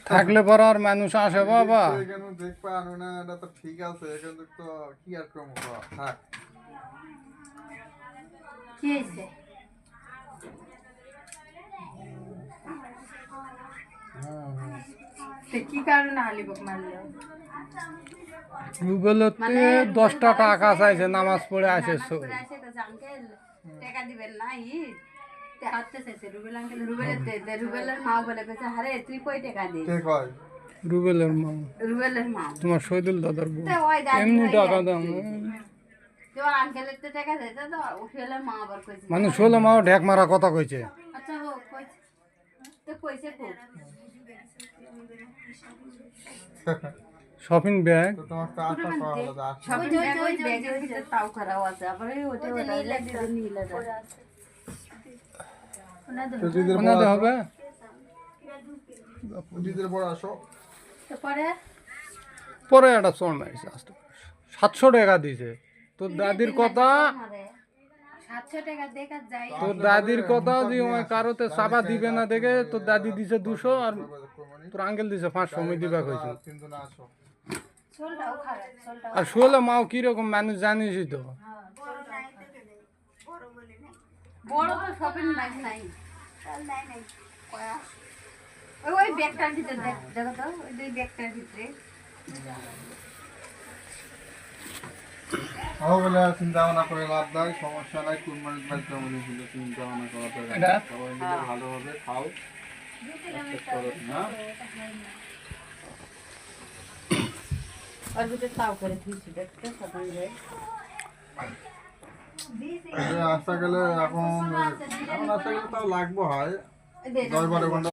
থাকলে পর আর মানুষ আসে বাবা ঠিক আছে তো কি আর কম থাক কি কারণে আলিবক মারলো রুবেলতে 10টা টাকা চাইছে নামাজ পড়ে আসে টাকা দিবেন না রুবেলের মা বলে আরে তুই কই টাকা দিস রুবেলের মা তোমার শহীদুল দাদার বউ এমনি টাকা দাও আঙ্কেলের তো টাকা দিতে তো উঠেলের মা আবার কইছে মানে ষোলো মাও ঢেক মারা কথা কইছে আচ্ছা হোক তো কইছে খুব শপিং ব্যাগ শপিং ব্যাগ ওই ব্যাগের ভিতরে তাও করা আছে আবার ওটা নীলা দিবে নীলা ওনাদের হবে পরে একটা চোর মারিছে 700 টাকা দিছে তোর দাদির কথা 700 টাকা দেখা যায় তোর দাদির কথা যে ওই কারোতে চাপা দিবে না দেখে তোর দাদি দিছে 200 আর তোর আঙ্কেল দিছে 500 মই দিবা কইছে আর শুলে মাও কিরকম মানুষ জানিসই তো বড় তো শপিং ব্যাগ নাই ওই ব্যাগটার ভিতরে দেখো তো ওই দুই ব্যাগটার ভিতরে বলে চিন্তা ভাবনা করে লাভ নাই সমস্যা নাই কুরবানির ভাই কেমন ছিল চিন্তা ভাবনা করা সবাই মিলে ভালোভাবে খাও না আর ভিতরে তাও করে দিয়েছি দেখতে শপিং ব্যাগ আসতে গেলে এখন আসতে গেলে তাও লাগবো হয় 10-12 ঘন্টা